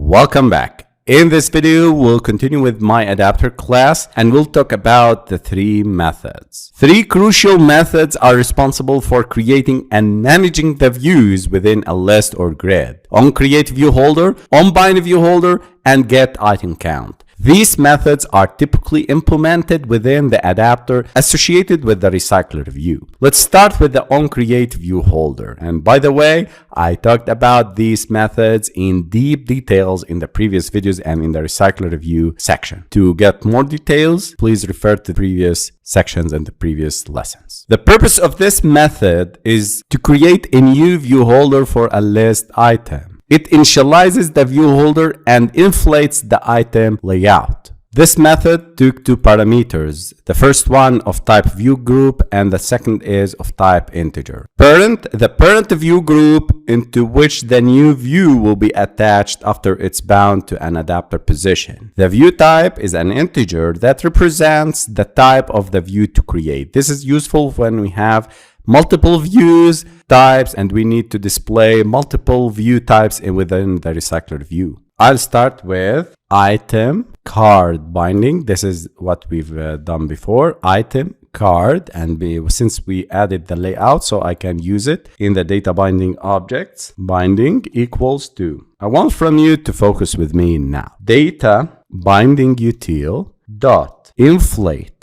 Welcome back. In this video, we'll continue with my adapter class and we'll talk about the three methods. Three crucial methods are responsible for creating and managing the views within a list or grid. onCreateViewHolder, onBindViewHolder, and getItemCount. These methods are typically implemented within the adapter associated with the RecyclerView. Let's start with the onCreateViewHolder. And by the way, I talked about these methods in deep details in the previous videos and in the RecyclerView section. To get more details, please refer to the previous sections and the previous lessons. The purpose of this method is to create a new view holder for a list item. It initializes the view holder and inflates the item layout. This method took two parameters, the first one of type view group and the second is of type integer. The parent view group into which the new view will be attached after it's bound to an adapter position. The view type is an integer that represents the type of the view to create. This is useful when we have multiple views types and we need to display multiple view types within the RecyclerView. I'll start with item card binding. This is what we've done before. Item card, and since we added the layout, so I can use it in the data binding objects. Binding equals to, I want from you to focus with me now. Data binding util dot inflate.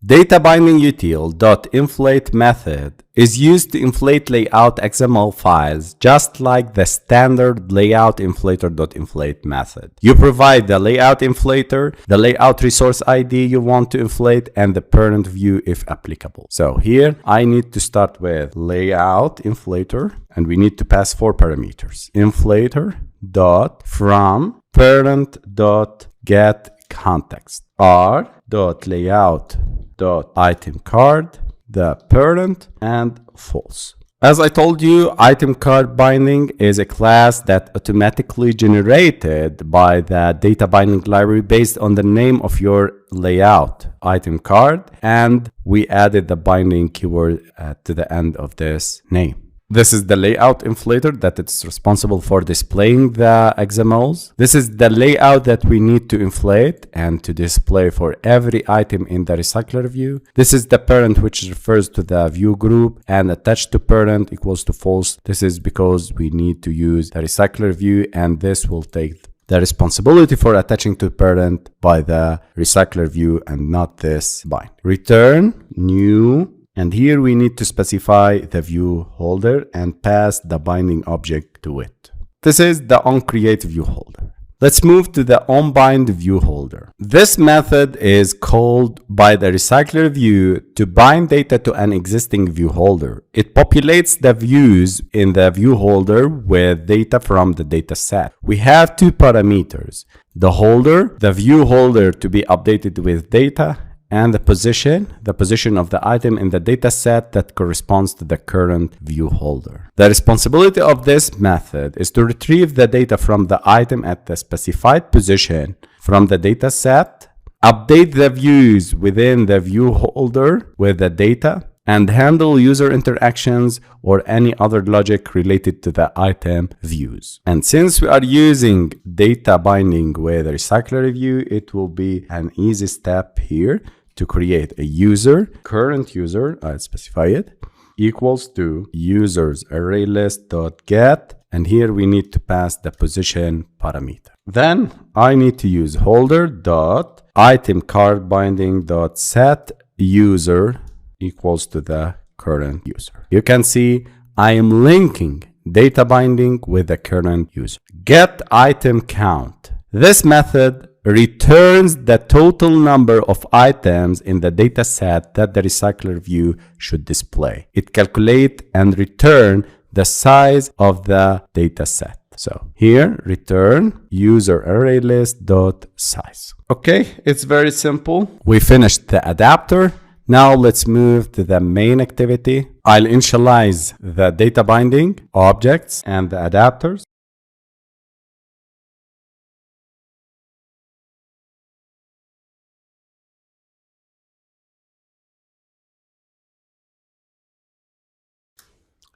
Data binding util dot inflate method is used to inflate layout XML files just like the standard layout inflator dot inflate method. You provide the layout inflator, the layout resource ID you want to inflate, and the parent view if applicable. So here I need to start with layout inflator and we need to pass four parameters. Inflator dot from parent dot get context r dot layout dot item card, the parent, and false. As I told you, item card binding is a class that automatically generated by the data binding library based on the name of your layout item card, and we added the binding keyword to the end of this name. This is the layout inflator that it's responsible for displaying the XMLs. This is the layout that we need to inflate and to display for every item in the RecyclerView. This is the parent, which refers to the view group, and attached to parent equals to false. This is because we need to use the RecyclerView, and this will take the responsibility for attaching to parent by the RecyclerView and not this bind. Return new. And here we need to specify the view holder and pass the binding object to it. This is the onCreateViewHolder. Let's move to the onBindViewHolder. This method is called by the RecyclerView to bind data to an existing view holder. It populates the views in the view holder with data from the data set. We have two parameters, the holder, the view holder to be updated with data, and the position of the item in the data set that corresponds to the current view holder. The responsibility of this method is to retrieve the data from the item at the specified position from the data set, update the views within the view holder with the data, and handle user interactions or any other logic related to the item views. And since we are using data binding with RecyclerView, it will be an easy step here to create a user, current user, I'll specify it, equals to users array list dot get, and here we need to pass the position parameter. Then I need to use holder dot item card binding dot set user equals to the current user. You can see I am linking data binding with the current user. Get item count. This method returns the total number of items in the data set that the RecyclerView should display. It calculates and return the size of the data set. So here return user array list dot size. Okay, it's very simple. We finished the adapter. Now let's move to the main activity. I'll initialize the data binding objects and the adapters.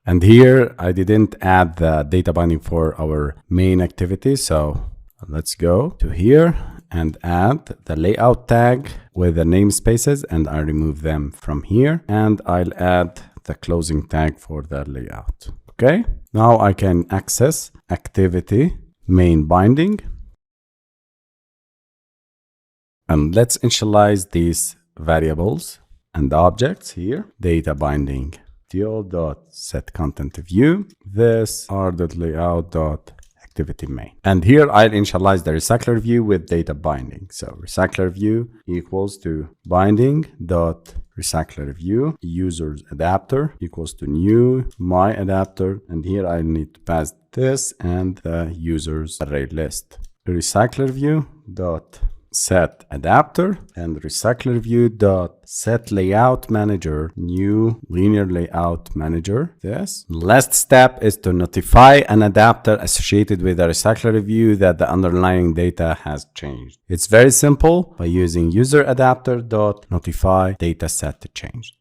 And here I didn't add the data binding for our main activity, so Let's go to here and add the layout tag with the namespaces, and I remove them from here, and I'll add the closing tag for the layout. Okay, now I can access activity main binding, and let's initialize these variables and objects here. Data binding deal.setContentView, this r.layout.activity main. And here I'll initialize the recycler view with data binding. So recycler view equals to binding dot recycler view users adapter equals to new my adapter, and here I need to pass this and the users array list. Recycler view dot set adapter and recycler view dot set layout manager new linear layout manager. This last step is to notify an adapter associated with a recycler view that the underlying data has changed. It's very simple by using user adapter dot notify data set to change.